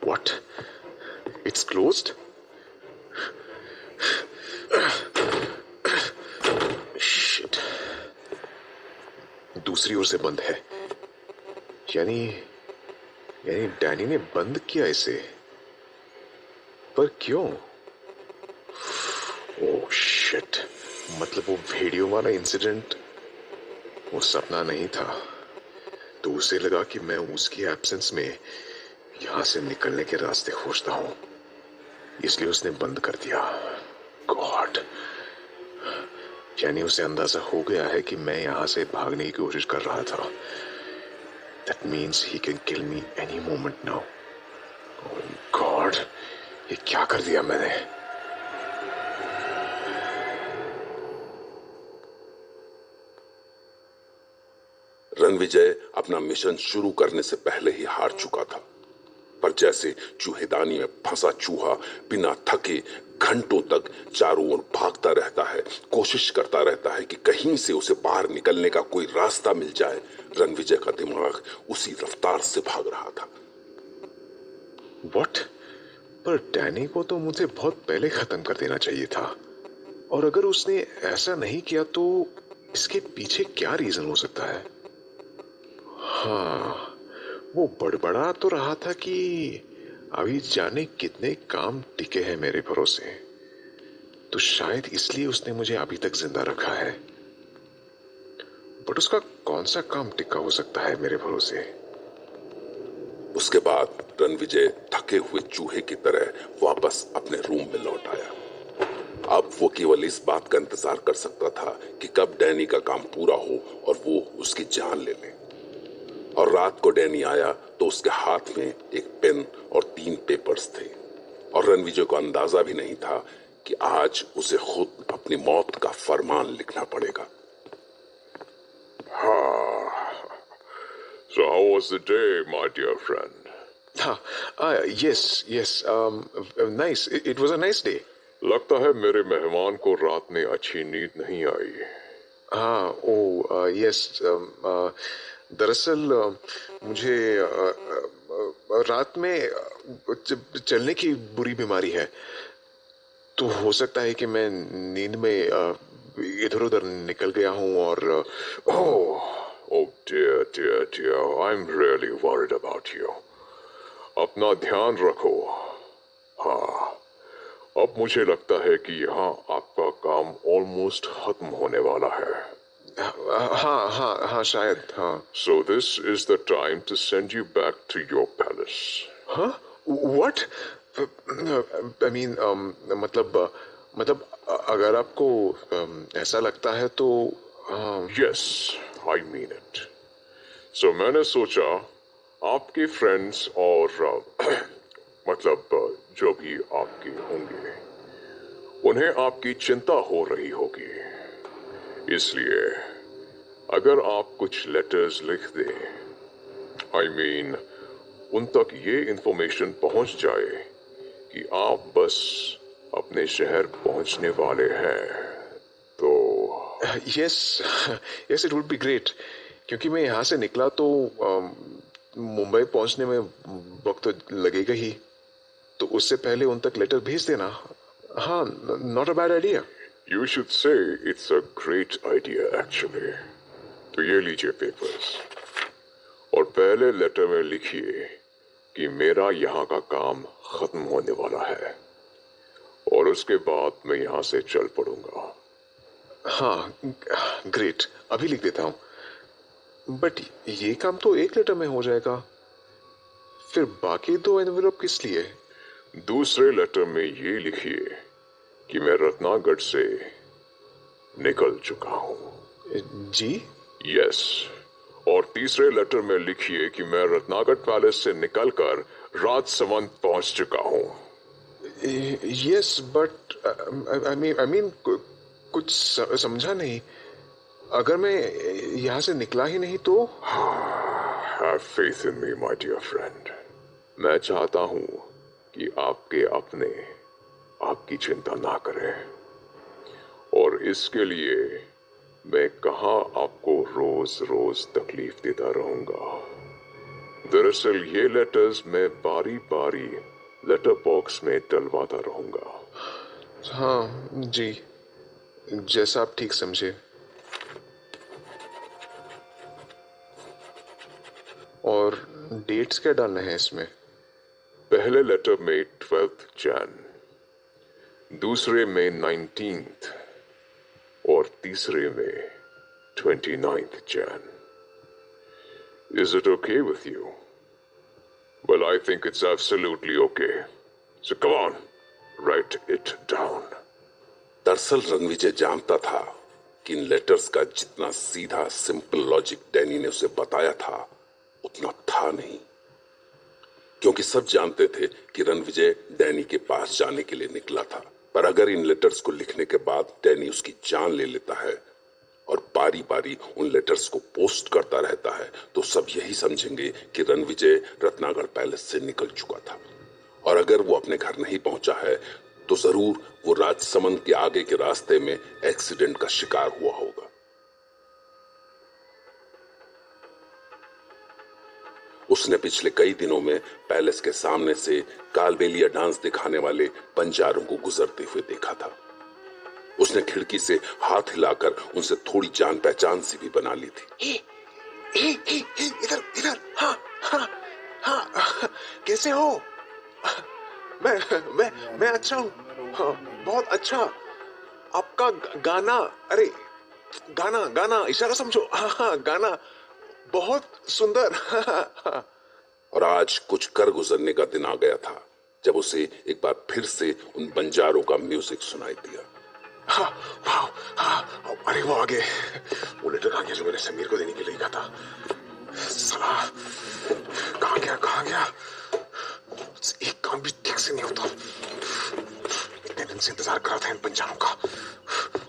What? It's closed? Shit. दूसरी ओर से बंद है। यानी यानी डैनी ने बंद किया इसे। पर क्यों? Oh shit. मतलब वो वीडियो वाला इंसिडेंट वो सपना नहीं था। तो उसे लगा कि मैं उसकी एब्सेंस में यहां से निकलने के रास्ते खोजता हूं, इसलिए उसने बंद कर दिया। गॉड। यानी उसे अंदाजा हो गया है कि मैं यहां से भागने की कोशिश कर रहा था। That means he can kill me any moment now. Oh God, ये क्या कर दिया मैंने? रणविजय अपना मिशन शुरू करने से पहले ही हार चुका था। पर जैसे चूहेदानी में फंसा चूहा बिना थके घंटों तक चारों ओर भागता रहता है, कोशिश करता रहता है कि कहीं से उसे बाहर निकलने का कोई रास्ता मिल जाए, रणविजय का दिमाग उसी रफ्तार से भाग रहा था। व्हाट? पर डैनी को तो मुझे बहुत पहले खत्म कर देना चाहिए था। और अगर उसने ऐसा नहीं किया तो इसके पीछे क्या रीजन हो सकता है? हाँ, वो बड़बड़ा तो रहा था कि अभी जाने कितने काम टिके हैं मेरे भरोसे। तो शायद इसलिए उसने मुझे अभी तक जिंदा रखा है। बट उसका कौन सा काम टिका हो सकता है मेरे भरोसे? उसके बाद रणविजय थके हुए चूहे की तरह वापस अपने रूम में लौट आया। अब वो केवल इस बात का इंतजार कर सकता था कि कब डैनी का काम पूरा हो और वो उसकी जान ले ले। और रात को डैनी आया तो उसके हाथ में एक पेन और 3 पेपर्स थे। और रणविजय को अंदाजा भी नहीं था कि आज उसे खुद अपनी मौत का फरमान लिखना पड़ेगा। So how was the day, my dear friend? yes, nice. It was a nice day. लगता है मेरे मेहमान को रात में अच्छी नींद नहीं आई। हाँ, ओ यस। दरअसल मुझे रात में चलने की बुरी बीमारी है। तो हो सकता है कि मैं नींद में इधर उधर निकल गया हूँ और Oh dear, dear, dear, I'm really worried about you. अपना ध्यान रखो। हाँ, अब मुझे लगता है कि यहाँ आपका काम ऑलमोस्ट खत्म होने वाला है। हाँ हाँ हाँ, शायद हाँ। So this is the time to send you back to your palace. हाँ? What? I mean, मतलब अगर आपको ऐसा लगता है तो Yes, I mean it. So मैंने सोचा आपके फ्रेंड्स और मतलब जो भी आपके होंगे उन्हें आपकी चिंता हो रही होगी, इसलिए अगर आप कुछ लेटर्स लिख दें, I mean, उन तक ये इंफॉर्मेशन पहुंच जाए कि आप बस अपने शहर पहुंचने वाले हैं, तो yes yes, it would be great. क्योंकि मैं यहाँ से निकला तो मुंबई पहुंचने में वक्त तो लगेगा ही। तो उससे पहले उन तक लेटर भेज देना। हाँ, not a bad idea. You should say it's a great idea actually. तो ये लीजिए पेपर्स और पहले लेटर में लिखिए कि मेरा यहाँ का काम खत्म होने वाला है और उसके बाद मैं यहाँ से चल पड़ूंगा। हाँ, ग्रेट, अभी लिख देता हूँ। बट ये काम तो एक लेटर में हो जाएगा, फिर बाकी 2 एनवेलप किस लिए? दूसरे लेटर में ये लिखिए कि मैं रत्नागढ़ से निकल चुका हूँ। जी? यस। और तीसरे लेटर में लिखिए कि मैं रत्नागढ़ पैलेस से निकलकर राजसमंद पहुंच चुका हूँ। यस, बट आई मीन कुछ समझा नहीं। अगर मैं यहाँ से निकला ही नहीं तो? Have faith in me, my dear friend. मैं चाहता हूँ कि आपके अपने आपकी चिंता ना करें और इसके लिए मैं कहाँ आपको रोज रोज तकलीफ देता रहूंगा। दरअसल ये लेटर्स मैं बारी बारी लेटर बॉक्स में डलवाता रहूंगा। हाँ जी, जैसा आप ठीक समझे। और डेट्स क्या डालना है इसमें? पहले लेटर में 12th जैन, दूसरे में 19th और तीसरे में 29th Jain. Is it okay with you? Well, I think it's absolutely okay. So come on, write it down. दरअसल रणविजय जानता था कि इन लेटर्स का जितना सीधा सिंपल लॉजिक डैनी ने उसे बताया था उतना था नहीं, क्योंकि सब जानते थे कि रणविजय डैनी के पास जाने के लिए निकला था। पर अगर इन लेटर्स को लिखने के बाद डैनी उसकी जान ले लेता है और बारी बारी उन लेटर्स को पोस्ट करता रहता है तो सब यही समझेंगे कि रणविजय रत्नागढ़ पैलेस से निकल चुका था। और अगर वो अपने घर नहीं पहुंचा है तो जरूर वो राजसमंद के आगे के रास्ते में एक्सीडेंट का शिकार हुआ होगा। उसने पिछले कई दिनों में पैलेस के सामने से कालबेलिया डांस दिखाने वाले बंजारों को गुजरते हुए देखा था। उसने खिड़की से हाथ हिलाकर उनसे थोड़ी जान पहचान सी भी बना ली थी। इधर इधर, हाँ हाँ हाँ, कैसे हो? मैं मैं अच्छा हूँ, हाँ, बहुत अच्छा। आपका गाना, अरे गाना गाना, इशारा समझो, हाँ हाँ गाना बहुत सुंदर। हाँ, और आज कुछ कर गुजरने का दिन आ गया था जब उसे एक बार फिर से उन बंजारों का म्यूजिक सुनाई दिया। हाँ, हाँ, अरे वो आगे वो लेटर कहाँ गया जो मैंने समीर को देने के लिए कहा था? साला कहाँ गया? एक काम भी ठीक से नहीं होता। इतने दिन से इंतजार कर रहा था इन बंजारों का,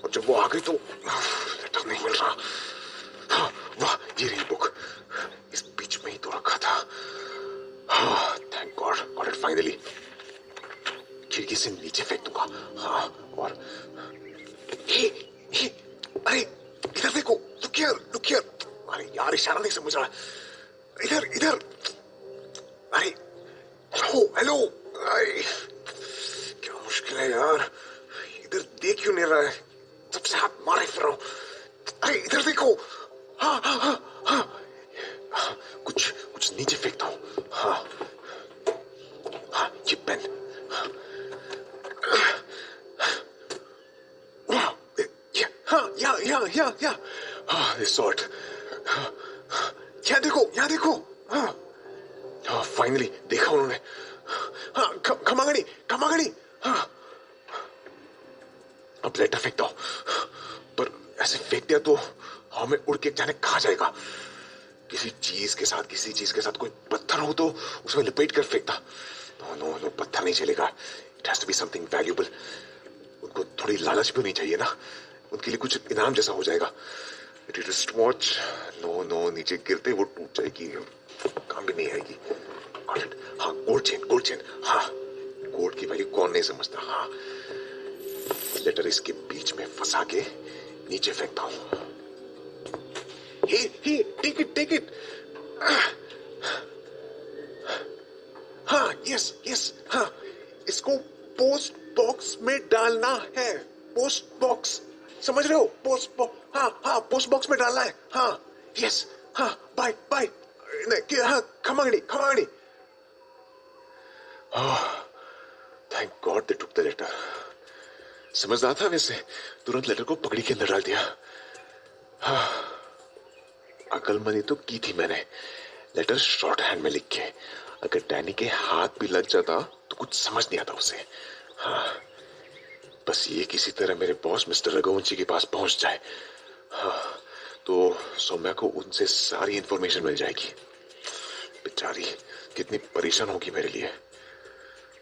और जब वो आ गई तो लेटर नहीं मिल रहा। हाँ, वाह, ये रही बुक, इस बीच में ही तो रखा था। हाँ, thank God, got it finally. खिड़की से नीचे फेंक दूंगा। हाँ, और अरे इधर देखो, लुक हियर। अरे यार, इशारा नहीं समझ रहा। इधर इधर, अरे हेलो। अरे क्या मुश्किल है यार, इधर देख क्यों नहीं रहा है? सबसे हाथ मारे फिर रहा हूं। अरे इधर देखो, हाँ हाँ हाँ हाँ, कुछ नीचे फेंकता हूँ। हाँ हाँ, ये पेन, या हाँ, this sword, यहाँ देखो, हाँ, फाइनली देखा उन्होंने। हाँ, खमागणी, हाँ, अब लेटर फेंक दो, पर ऐसे फेंक दिया तो हमें उड़ के जाने कहा जाएगा। किसी चीज के साथ कोई पत्थर हो तो उसमें लपेट कर फेंकता। नो, पत्थर नहीं चलेगा। It has to be something valuable. उनको थोड़ी लालच भी नहीं चाहिए ना, उनके लिए कुछ इनाम जैसा हो जाएगा। रिस्ट वॉच, नो, नीचे गिरते वो टूट जाएगी, काम भी नहीं आएगी। हाँ, गोल्ड चेन, हाँ, गोल्ड की वैल्यू कौन नहीं समझता। हाँ, लेटर इसके बीच में फंसा के नीचे फेंकता हूं। Take it. हाँ, यस, हाँ, इसको पोस्ट बॉक्स में डालना है। पोस्ट बॉक्स, समझ रहे हो? पोस्ट बॉक्स, हाँ, पोस्ट बॉक्स में डालना है। हाँ, यस, हाँ, बाय। हाँ, खमागणी। Thank God they took the letter. समझदार था वैसे, तुरंत लेटर को पगड़ी के अंदर डाल दिया। हाँ, अकलमंदी तो की थी मैंने। लेटर शॉर्ट हैंड में लिख के, अगर डैनी के हाथ भी लग जाता तो कुछ समझ नहीं आता उसे। हाँ, बस ये किसी तरह मेरे बॉस मिस्टर रघुवंशी के पास पहुंच जाए, हाँ, तो सौम्या को उनसे सारी इंफॉर्मेशन मिल जाएगी। बेचारी कितनी परेशान होगी मेरे लिए।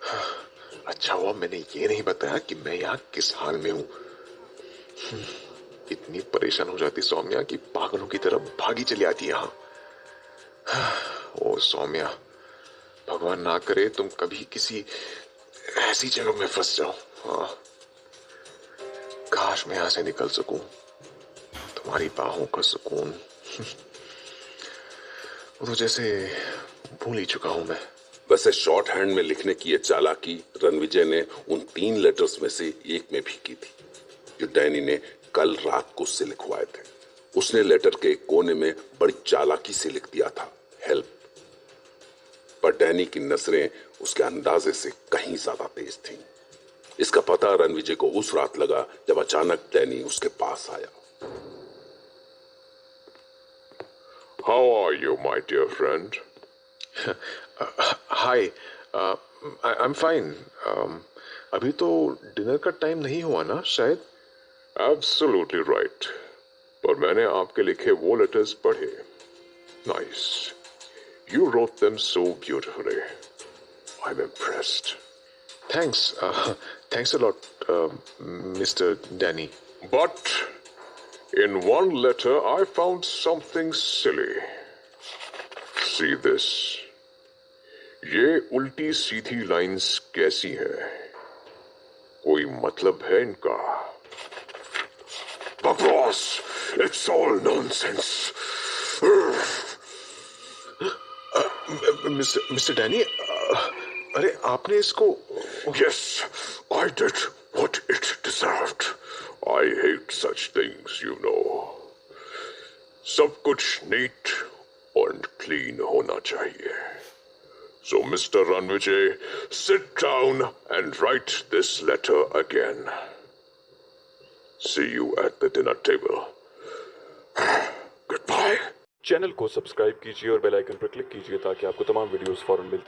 हाँ, अच्छा हुआ मैंने ये नहीं बताया कि मैं यहाँ किस हाल में हूं। इतनी परेशान हो जाती सौम्या कि पागलों की तरह भागी चली आती यहाँ। ओ सौम्या, भगवान ना करे तुम कभी किसी ऐसी जगह में फंस जाओ। हाँ, काश मैं यहां से निकल सकूं, तुम्हारी बाहों का सुकून। वो तो जैसे भूल ही चुका हूं मैं। वैसे शॉर्ट हैंड में लिखने की यह चालाकी रणविजय ने उन 3 लेटर्स में से एक में भी की थी, जो डैनी ने कल रात को उससे लिखवाए थे। उसने लेटर के एक कोने में बड़ी चालाकी से लिख दिया था, हेल्प। पर डैनी की नजरें उसके अंदाजे से कहीं ज्यादा तेज थीं। इसका पता रणविजय को उस रात लगा जब अचानक डैनी उसके पास आया। How are you, my dear friend? Hi, I am fine. अभी तो डिनर का टाइम नहीं हुआ ना शायद? Absolutely right. पर मैंने आपके लिखे वो लेटर्स पढ़े। Nice. You wrote them so beautifully. I'm impressed. Thanks a lot mister Danny. But in one letter I found something silly. See this. ये उल्टी सीधी लाइंस कैसी हैं? कोई मतलब है इनका? बकवास! It's all nonsense. Mister Danny, अरे आपने इसको... Yes, I did what it deserved. I hate such things, you know. सब कुछ neat and clean होना चाहिए. So, Mr. Ranvijay, sit down and write this letter again. See you at the dinner table. Goodbye. Channel को subscribe कीजिए और bell icon पर click कीजिए ताकि आपको तमाम वीडियोस फौरन मिलती